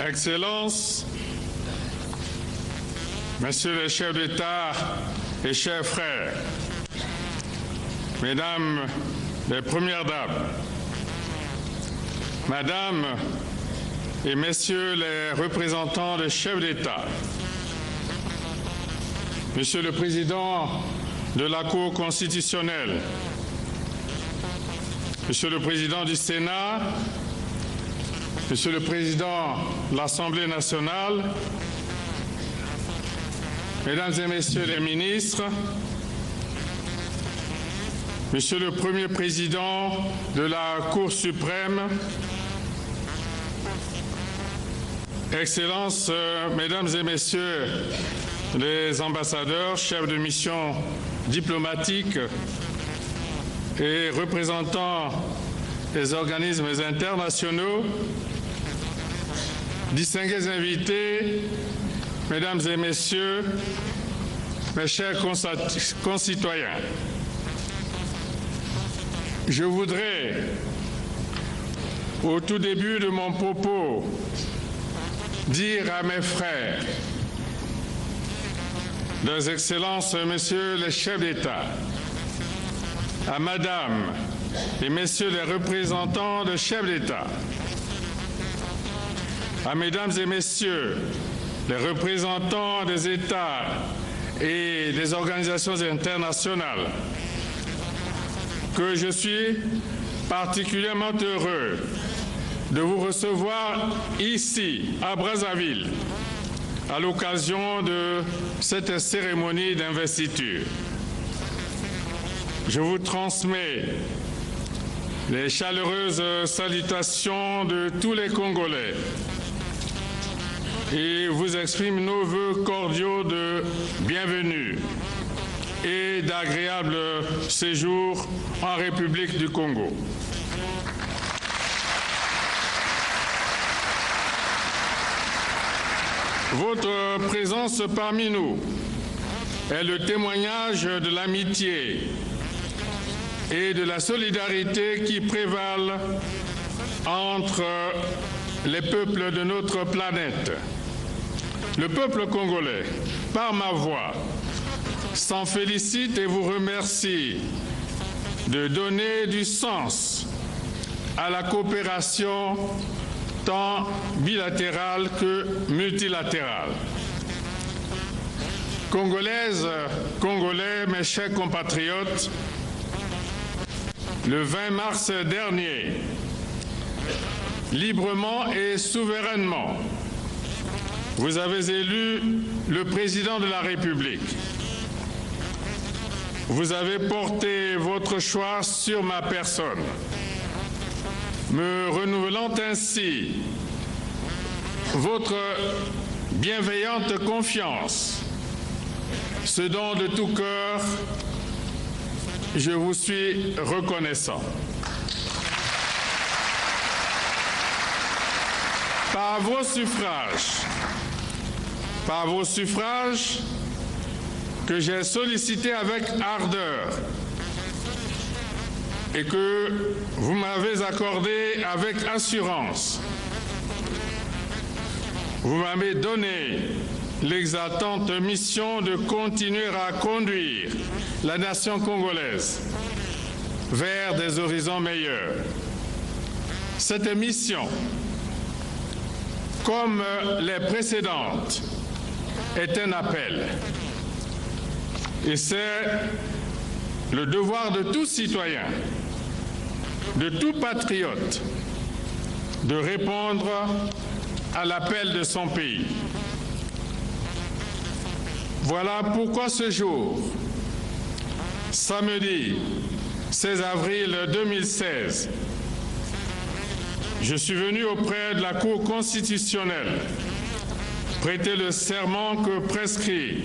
Excellences, Messieurs les chefs d'État et chers frères, Mesdames les Premières Dames, Madame et Messieurs les représentants des chefs d'État, Monsieur le Président de la Cour constitutionnelle, Monsieur le Président du Sénat, Monsieur le Président de l'Assemblée nationale, Mesdames et Messieurs les ministres, Monsieur le Premier Président de la Cour suprême, Excellences, Mesdames et Messieurs les ambassadeurs, chefs de mission diplomatiques et représentants des organismes internationaux, distingués invités, Mesdames et Messieurs, mes chers concitoyens, je voudrais, au tout début de mon propos, dire à mes frères, leurs Excellences, Messieurs les chefs d'État, à Madame et Messieurs les représentants de chefs d'État, à Mesdames et Messieurs les représentants des États et des organisations internationales, que je suis particulièrement heureux de vous recevoir ici, à Brazzaville, à l'occasion de cette cérémonie d'investiture. Je vous transmets les chaleureuses salutations de tous les Congolais et vous exprime nos vœux cordiaux de bienvenue et d'agréable séjour en République du Congo. Votre présence parmi nous est le témoignage de l'amitié et de la solidarité qui prévalent entre les peuples de notre planète. Le peuple congolais, par ma voix, s'en félicite et vous remercie de donner du sens à la coopération tant bilatérale que multilatérale. Congolaises, Congolais, mes chers compatriotes, le 20 mars dernier, librement et souverainement, vous avez élu le président de la République. Vous avez porté votre choix sur ma personne, me renouvelant ainsi votre bienveillante confiance, ce dont de tout cœur je vous suis reconnaissant. Par vos suffrages que j'ai sollicités avec ardeur et que vous m'avez accordé avec assurance, vous m'avez donné l'exaltante mission de continuer à conduire la nation congolaise vers des horizons meilleurs. Cette mission, comme les précédentes, est un appel. Et c'est le devoir de tout citoyen, de tout patriote, de répondre à l'appel de son pays. Voilà pourquoi ce jour, samedi 16 avril 2016, je suis venu auprès de la Cour constitutionnelle prêter le serment que prescrit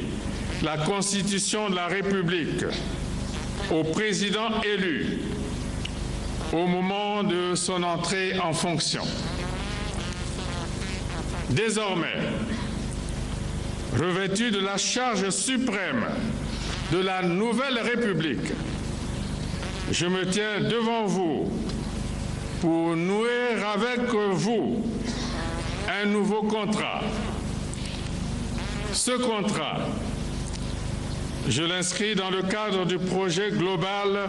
la Constitution de la République au président élu au moment de son entrée en fonction. Désormais, revêtu de la charge suprême de la nouvelle République, je me tiens devant vous pour nouer avec vous un nouveau contrat. Ce contrat, je l'inscris dans le cadre du projet global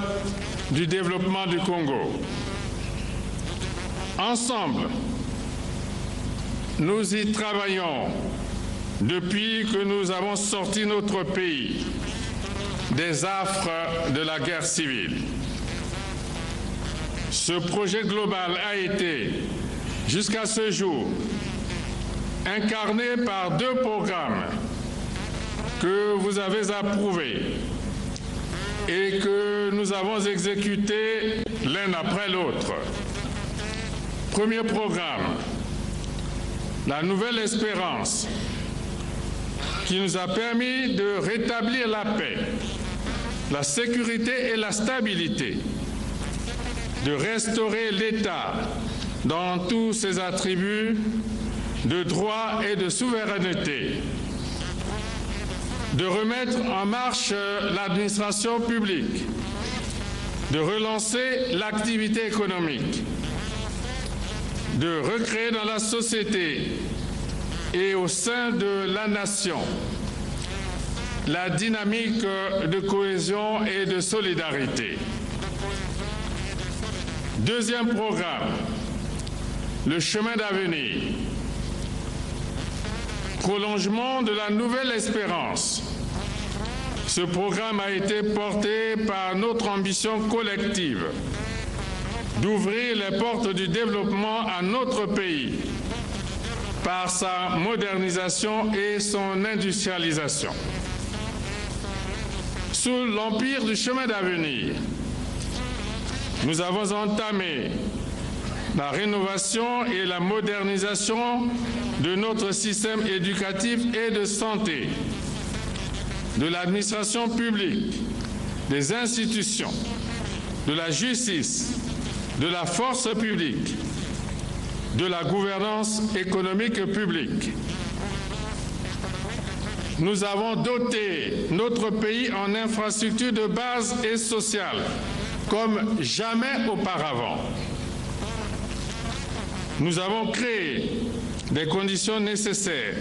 du développement du Congo. Ensemble, nous y travaillons depuis que nous avons sorti notre pays des affres de la guerre civile. Ce projet global a été, jusqu'à ce jour, incarné par 2 programmes que vous avez approuvés et que nous avons exécutés l'un après l'autre. Premier programme, la Nouvelle Espérance, qui nous a permis de rétablir la paix, la sécurité et la stabilité, de restaurer l'État dans tous ses attributs de droit et de souveraineté, de remettre en marche l'administration publique, de relancer l'activité économique, de recréer dans la société et au sein de la nation la dynamique de cohésion et de solidarité. Deuxième programme, le chemin d'avenir. Prolongement de la Nouvelle Espérance. Ce programme a été porté par notre ambition collective d'ouvrir les portes du développement à notre pays par sa modernisation et son industrialisation. Sous l'empire du chemin d'avenir, nous avons entamé la rénovation et la modernisation de notre système éducatif et de santé, de l'administration publique, des institutions, de la justice, de la force publique, de la gouvernance économique publique. Nous avons doté notre pays en infrastructures de base et sociales comme jamais auparavant. Nous avons créé des conditions nécessaires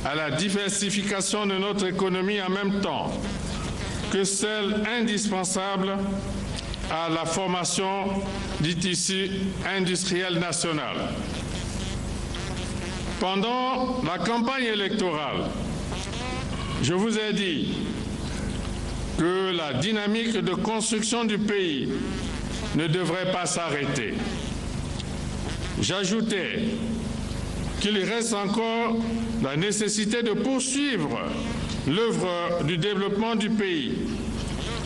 à la diversification de notre économie en même temps que celle indispensable à la formation du tissu industriel national. Pendant la campagne électorale, je vous ai dit que la dynamique de construction du pays ne devrait pas s'arrêter. J'ajoutais qu'il reste encore la nécessité de poursuivre l'œuvre du développement du pays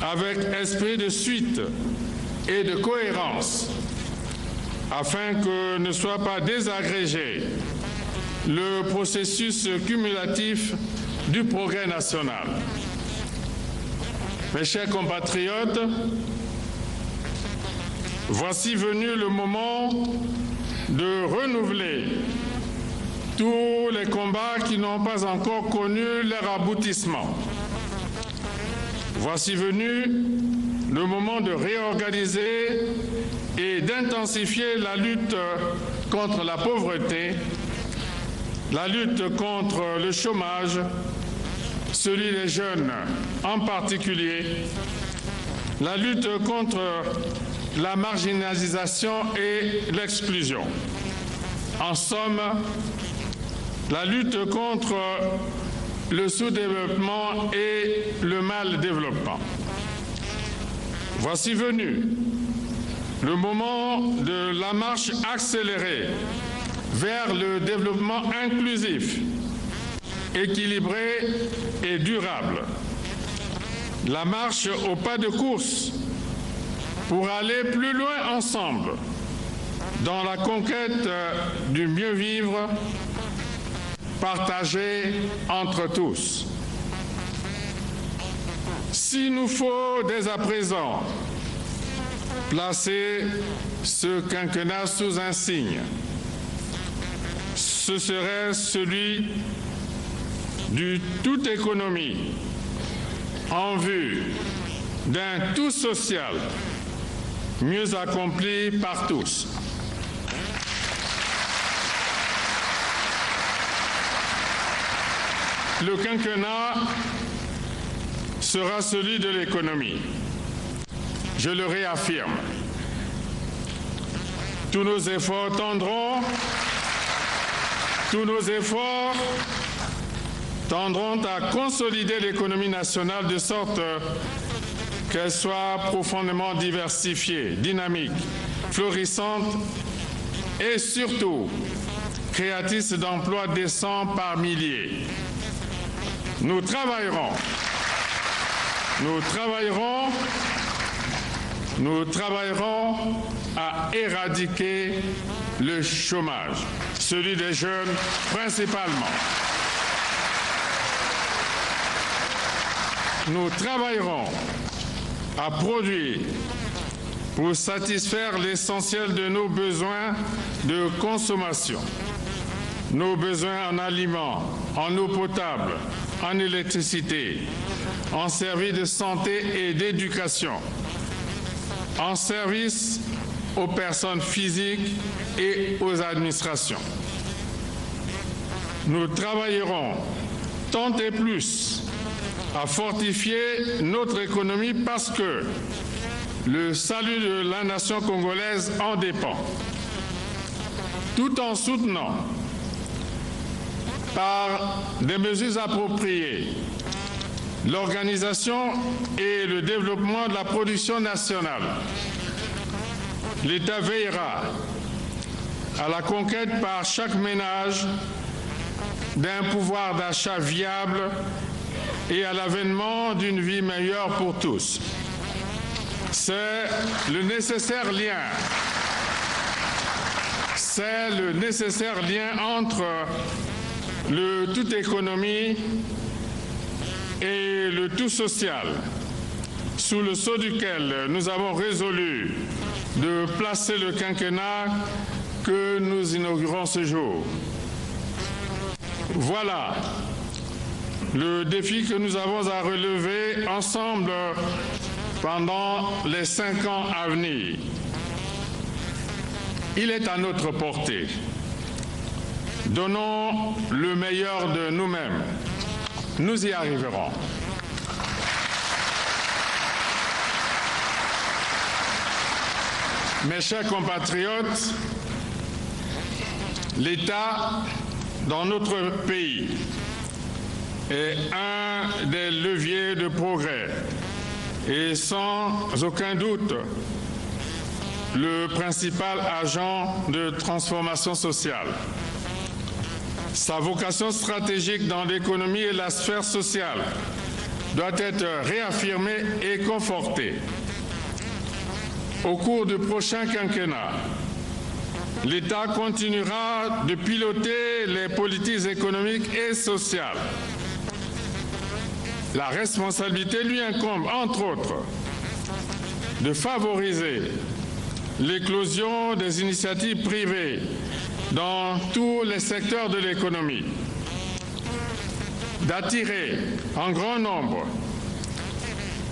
avec esprit de suite et de cohérence afin que ne soit pas désagrégé le processus cumulatif du progrès national. Mes chers compatriotes, voici venu le moment de renouveler tous les combats qui n'ont pas encore connu leur aboutissement. Voici venu le moment de réorganiser et d'intensifier la lutte contre la pauvreté, la lutte contre le chômage, celui des jeunes en particulier, la lutte contre la marginalisation et l'exclusion. En somme, la lutte contre le sous-développement et le mal-développement. Voici venu le moment de la marche accélérée vers le développement inclusif, équilibré et durable. La marche au pas de course pour aller plus loin ensemble dans la conquête du mieux vivre partagé entre tous. S'il nous faut dès à présent placer ce quinquennat sous un signe, ce serait celui du tout économie en vue d'un tout social mieux accompli par tous. le quinquennat sera celui de l'économie. Je le réaffirme. Tous nos efforts tendront à consolider l'économie nationale de sorte qu'elle soit profondément diversifiée, dynamique, florissante et surtout créatrice d'emplois décents par milliers. Nous travaillerons à éradiquer le chômage, celui des jeunes principalement. Nous travaillerons à produire pour satisfaire l'essentiel de nos besoins de consommation, nos besoins en aliments, en eau potable, en électricité, en services de santé et d'éducation, en service aux personnes physiques et aux administrations. Nous travaillerons tant et plus à fortifier notre économie parce que le salut de la nation congolaise en dépend, tout en soutenant par des mesures appropriées l'organisation et le développement de la production nationale. L'État veillera à la conquête par chaque ménage d'un pouvoir d'achat viable et à l'avènement d'une vie meilleure pour tous. C'est le nécessaire lien entre le tout économie et le tout social, sous le sceau duquel nous avons résolu de placer le quinquennat que nous inaugurons ce jour. Voilà le défi que nous avons à relever ensemble pendant les 5 ans à venir. Il est à notre portée. Donnons le meilleur de nous-mêmes. Nous y arriverons. Mes chers compatriotes, l'État dans notre pays est un des leviers de progrès et sans aucun doute le principal agent de transformation sociale. Sa vocation stratégique dans l'économie et la sphère sociale doit être réaffirmée et confortée. Au cours du prochain quinquennat, l'État continuera de piloter les politiques économiques et sociales. La responsabilité lui incombe, entre autres, de favoriser l'éclosion des initiatives privées dans tous les secteurs de l'économie, d'attirer en grand nombre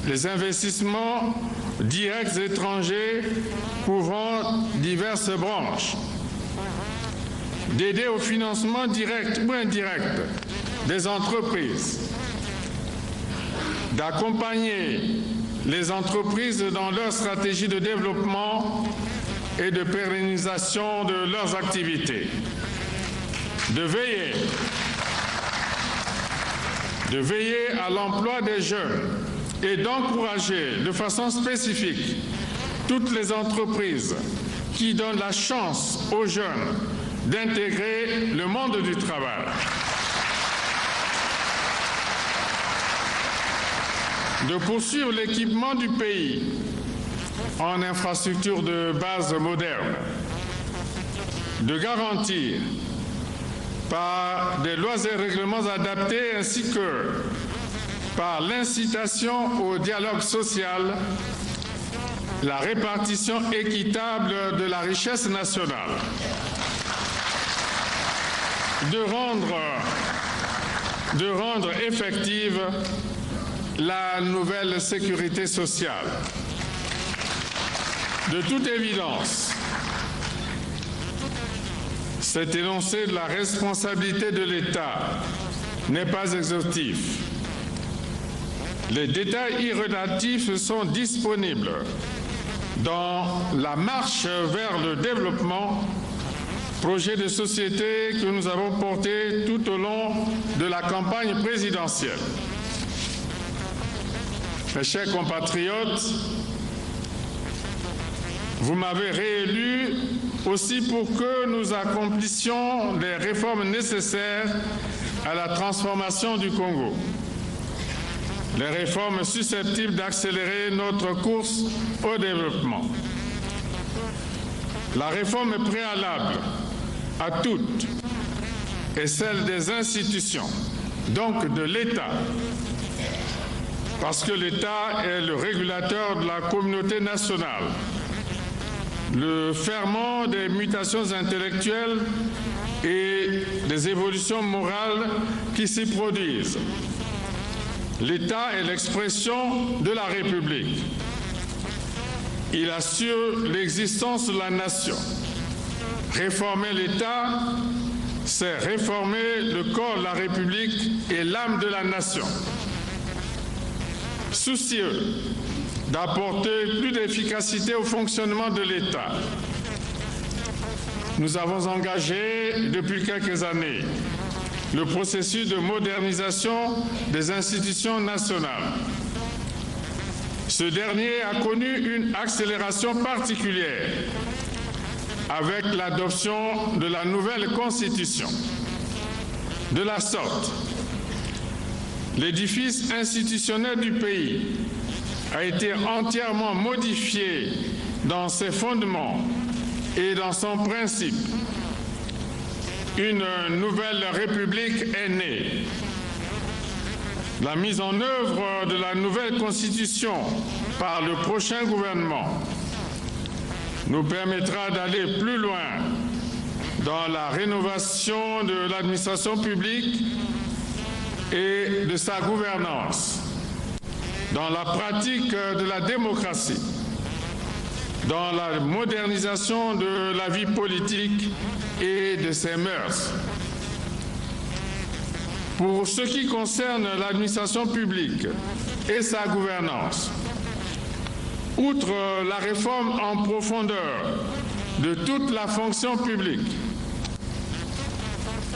les investissements directs étrangers couvrant diverses branches, d'aider au financement direct ou indirect des entreprises, d'accompagner les entreprises dans leur stratégie de développement et de pérennisation de leurs activités, de veiller à l'emploi des jeunes et d'encourager de façon spécifique toutes les entreprises qui donnent la chance aux jeunes d'intégrer le monde du travail. De poursuivre l'équipement du pays en infrastructures de base modernes, de garantir par des lois et règlements adaptés ainsi que par l'incitation au dialogue social, la répartition équitable de la richesse nationale, de rendre effective la nouvelle sécurité sociale. De toute évidence, cet énoncé de la responsabilité de l'État n'est pas exhaustif. Les détails y relatifs sont disponibles dans la marche vers le développement, projet de société que nous avons porté tout au long de la campagne présidentielle. Mes chers compatriotes, vous m'avez réélu aussi pour que nous accomplissions les réformes nécessaires à la transformation du Congo. Les réformes susceptibles d'accélérer notre course au développement. La réforme préalable à toutes est celle des institutions, donc de l'État, parce que l'État est le régulateur de la communauté nationale, le ferment des mutations intellectuelles et des évolutions morales qui s'y produisent. L'État est l'expression de la République. Il assure l'existence de la nation. Réformer l'État, c'est réformer le corps de la République et l'âme de la nation. Soucieux d'apporter plus d'efficacité au fonctionnement de l'État, nous avons engagé depuis quelques années le processus de modernisation des institutions nationales. Ce dernier a connu une accélération particulière avec l'adoption de la nouvelle Constitution. De la sorte, l'édifice institutionnel du pays a été entièrement modifié dans ses fondements et dans son principe. Une nouvelle République est née. La mise en œuvre de la nouvelle Constitution par le prochain gouvernement nous permettra d'aller plus loin dans la rénovation de l'administration publique et de sa gouvernance, dans la pratique de la démocratie, dans la modernisation de la vie politique et de ses mœurs. Pour ce qui concerne l'administration publique et sa gouvernance, outre la réforme en profondeur de toute la fonction publique,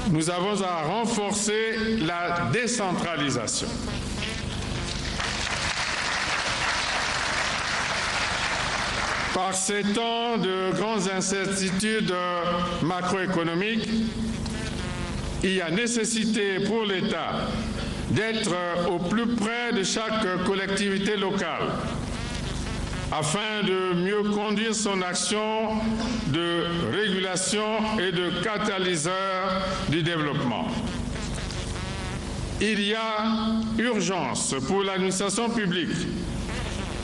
nous avons à renforcer la décentralisation. Par ces temps de grandes incertitudes macroéconomiques, il y a nécessité pour l'État d'être au plus près de chaque collectivité locale afin de mieux conduire son action de régulation et de catalyseur du développement. Il y a urgence pour l'administration publique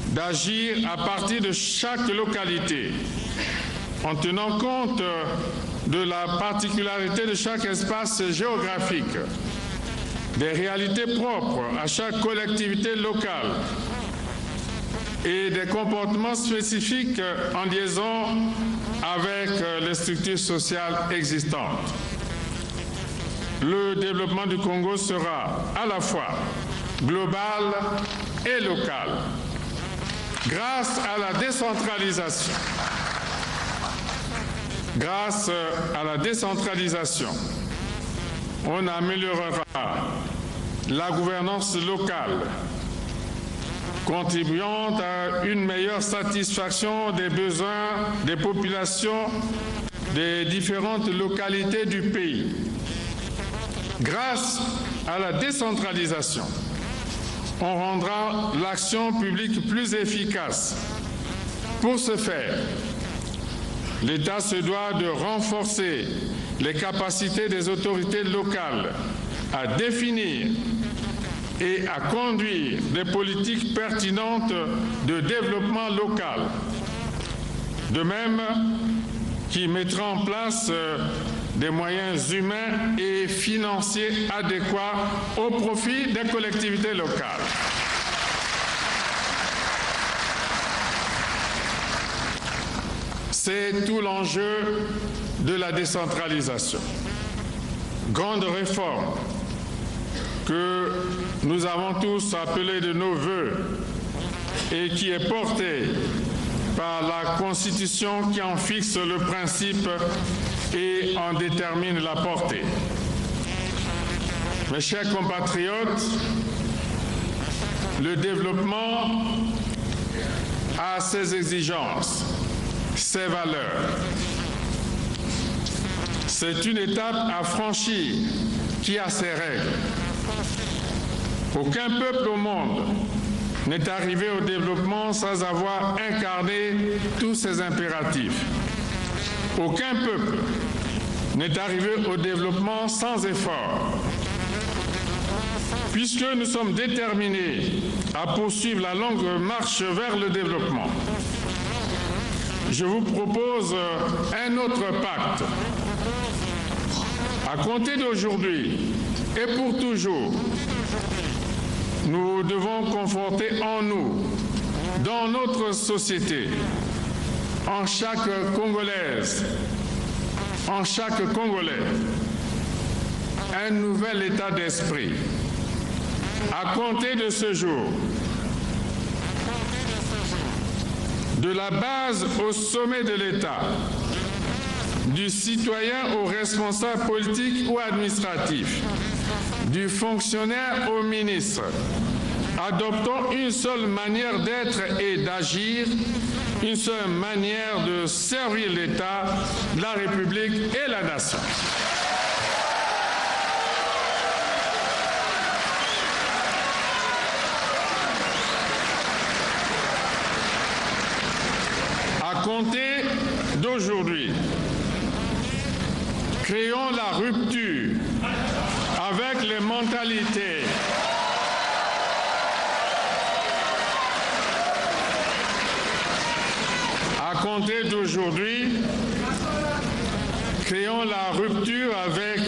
d'agir à partir de chaque localité en tenant compte de la particularité de chaque espace géographique, des réalités propres à chaque collectivité locale et des comportements spécifiques en liaison avec les structures sociales existantes. Le développement du Congo sera à la fois global et local, grâce à la décentralisation. Grâce à la décentralisation, on améliorera la gouvernance locale, contribuant à une meilleure satisfaction des besoins des populations des différentes localités du pays. Grâce à la décentralisation, on rendra l'action publique plus efficace. Pour ce faire, l'État se doit de renforcer les capacités des autorités locales à définir et à conduire des politiques pertinentes de développement local, de même qu'il mettra en place des moyens humains et financiers adéquats au profit des collectivités locales. C'est tout l'enjeu de la décentralisation. Grande réforme que nous avons tous appelé de nos vœux et qui est porté par la Constitution qui en fixe le principe et en détermine la portée. Mes chers compatriotes, le développement a ses exigences, ses valeurs. C'est une étape à franchir qui a ses règles. Aucun peuple au monde n'est arrivé au développement sans avoir incarné tous ses impératifs. Aucun peuple n'est arrivé au développement sans effort. Puisque nous sommes déterminés à poursuivre la longue marche vers le développement, je vous propose un autre pacte. À compter d'aujourd'hui et pour toujours, nous devons conforter en nous, dans notre société, en chaque Congolaise, en chaque Congolais, un nouvel état d'esprit. À compter de ce jour, de la base au sommet de l'État, du citoyen au responsable politique ou administratif, du fonctionnaire au ministre, adoptons une seule manière d'être et d'agir, une seule manière de servir l'État, la République et la nation. À compter d'aujourd'hui, créons la rupture avec les mentalités à compter d'aujourd'hui, créons la rupture avec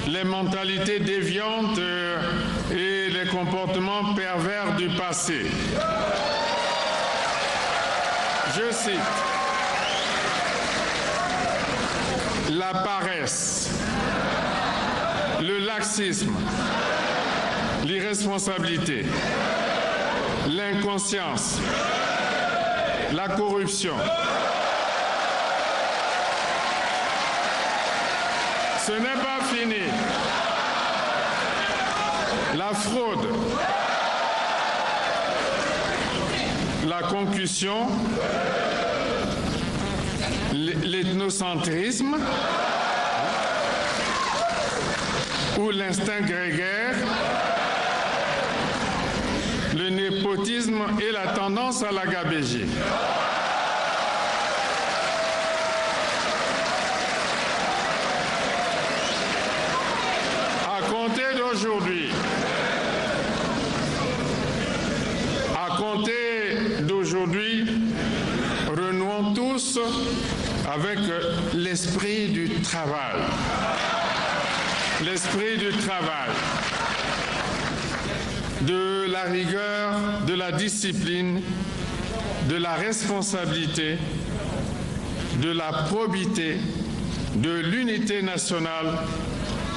les mentalités déviantes et les comportements pervers du passé. Je cite, la paresse, le laxisme, l'irresponsabilité, l'inconscience, la corruption. Ce n'est pas fini. La fraude, la concussion, l'ethnocentrisme ou l'instinct grégaire, le népotisme et la tendance à la gabégie. À compter d'aujourd'hui, renouons tous avec l'esprit du travail. L'esprit du travail, de la rigueur, de la discipline, de la responsabilité, de la probité, de l'unité nationale,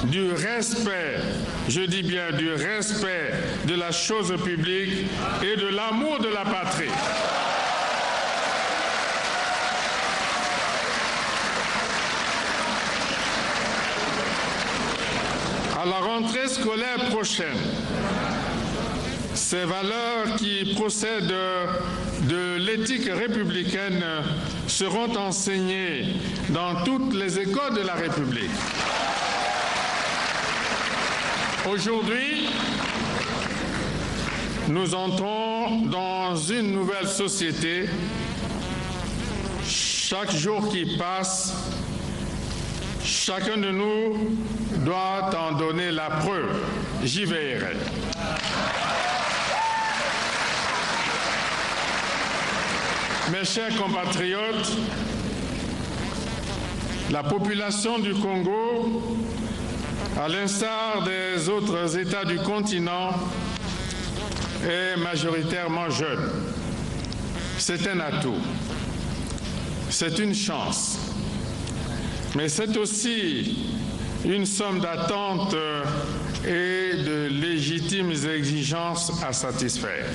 du respect, je dis bien du respect de la chose publique et de l'amour de la patrie. À la rentrée scolaire prochaine, ces valeurs qui procèdent de l'éthique républicaine seront enseignées dans toutes les écoles de la République. Aujourd'hui, nous entrons dans une nouvelle société. Chaque jour qui passe, chacun de nous doit en donner la preuve. J'y veillerai. Mes chers compatriotes, la population du Congo, à l'instar des autres États du continent, est majoritairement jeune. C'est un atout, c'est une chance, mais c'est aussi une somme d'attente et de légitimes exigences à satisfaire.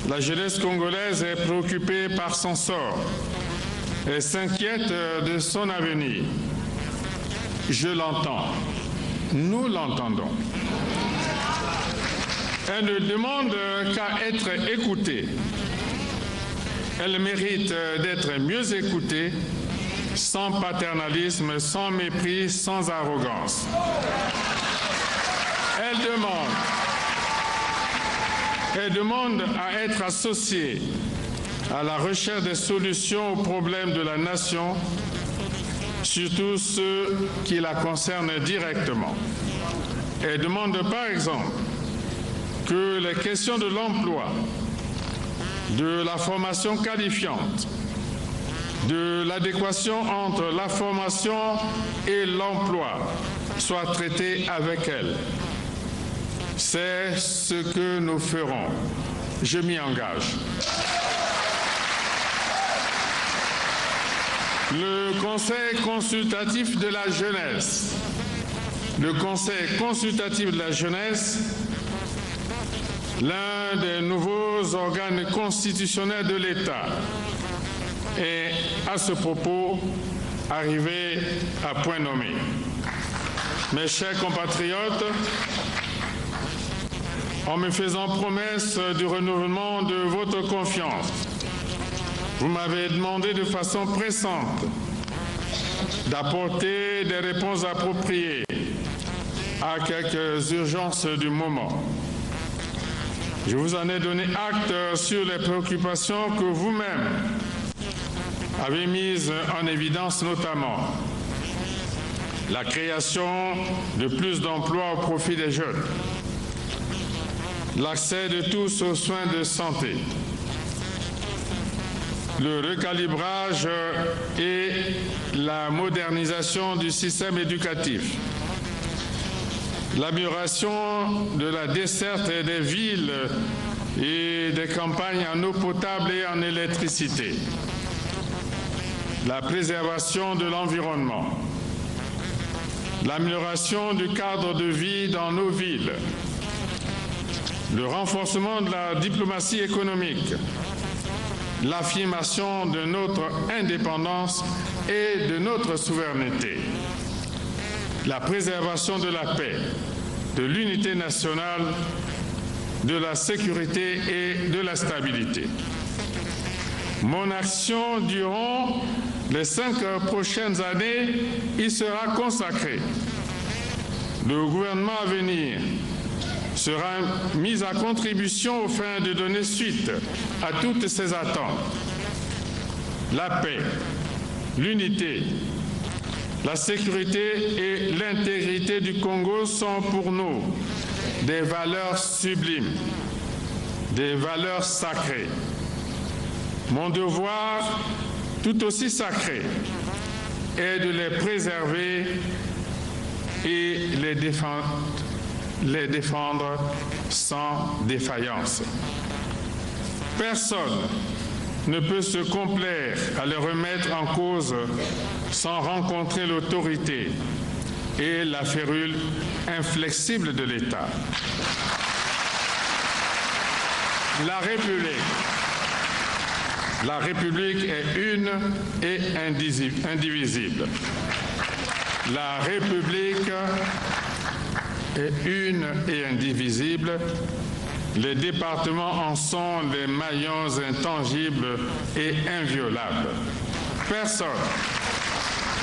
La jeunesse congolaise est préoccupée par son sort et s'inquiète de son avenir. Je l'entends, nous l'entendons. Elle ne demande qu'à être écoutée. Elle mérite d'être mieux écoutée, sans paternalisme, sans mépris, sans arrogance. Elle demande à être associée à la recherche des solutions aux problèmes de la nation, surtout ceux qui la concernent directement. Elle demande par exemple que les questions de l'emploi, de la formation qualifiante, de l'adéquation entre la formation et l'emploi soient traitées avec elle. C'est ce que nous ferons. Je m'y engage. Le Conseil consultatif de la jeunesse. Le Conseil consultatif de la jeunesse, l'un des nouveaux organes constitutionnels de l'État, est à ce propos arrivé à point nommé. Mes chers compatriotes, en me faisant promesse du renouvellement de votre confiance, vous m'avez demandé de façon pressante d'apporter des réponses appropriées à quelques urgences du moment. Je vous en ai donné acte sur les préoccupations que vous-même avez mises en évidence, notamment la création de plus d'emplois au profit des jeunes, l'accès de tous aux soins de santé, le recalibrage et la modernisation du système éducatif, l'amélioration de la desserte des villes et des campagnes en eau potable et en électricité, la préservation de l'environnement, l'amélioration du cadre de vie dans nos villes, le renforcement de la diplomatie économique, l'affirmation de notre indépendance et de notre souveraineté, la préservation de la paix, de l'unité nationale, de la sécurité et de la stabilité. Mon action durant les 5 prochaines années y sera consacrée. Le gouvernement à venir sera mis à contribution afin de donner suite à toutes ces attentes. La paix, l'unité, la sécurité et l'intégrité du Congo sont pour nous des valeurs sublimes, des valeurs sacrées. Mon devoir, tout aussi sacré, est de les préserver et les défendre sans défaillance. Personne ne peut se complaire à les remettre en cause sans rencontrer l'autorité et la férule inflexible de l'État. La République est une et indivisible. La République est une et indivisible. Les départements en sont les maillons intangibles et inviolables.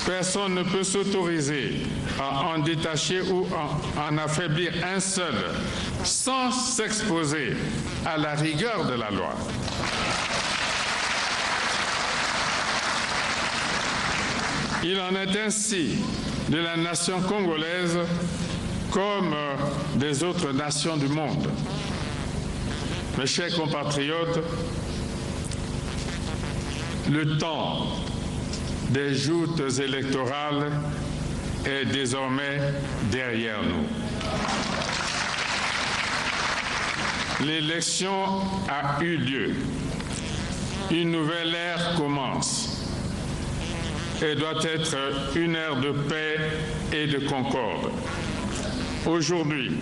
Personne ne peut s'autoriser à en détacher ou à en affaiblir un seul sans s'exposer à la rigueur de la loi. Il en est ainsi de la nation congolaise comme des autres nations du monde. Mes chers compatriotes, le temps des joutes électorales est désormais derrière nous. L'élection a eu lieu. Une nouvelle ère commence. Elle doit être une ère de paix et de concorde. Aujourd'hui,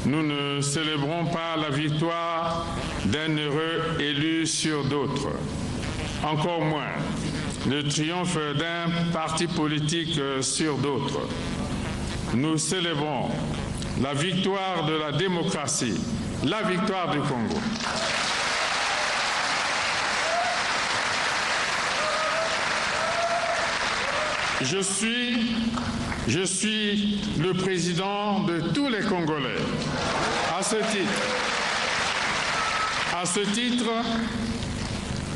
nous ne célébrons pas la victoire d'un heureux élu sur d'autres, encore moins le triomphe d'un parti politique sur d'autres. Nous célébrons la victoire de la démocratie, la victoire du Congo. Je suis le président de tous les Congolais. À ce titre,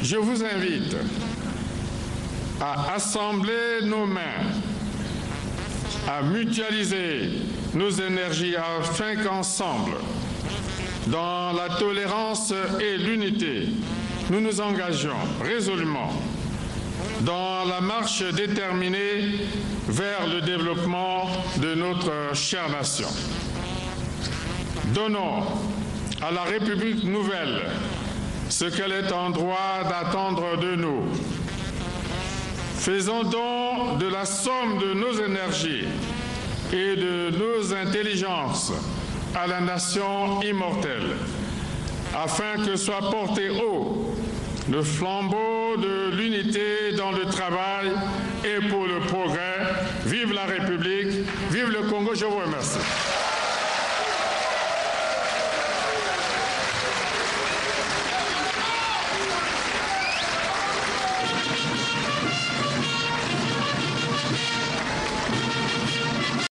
je vous invite à assembler nos mains, à mutualiser nos énergies afin qu'ensemble, dans la tolérance et l'unité, nous nous engagions résolument dans la marche déterminée vers le développement de notre chère nation. Donnons à la République nouvelle ce qu'elle est en droit d'attendre de nous. Faisons donc de la somme de nos énergies et de nos intelligences à la nation immortelle, afin que soit porté haut le flambeau de l'unité dans le travail et pour le progrès. Vive la République, vive le Congo, je vous remercie.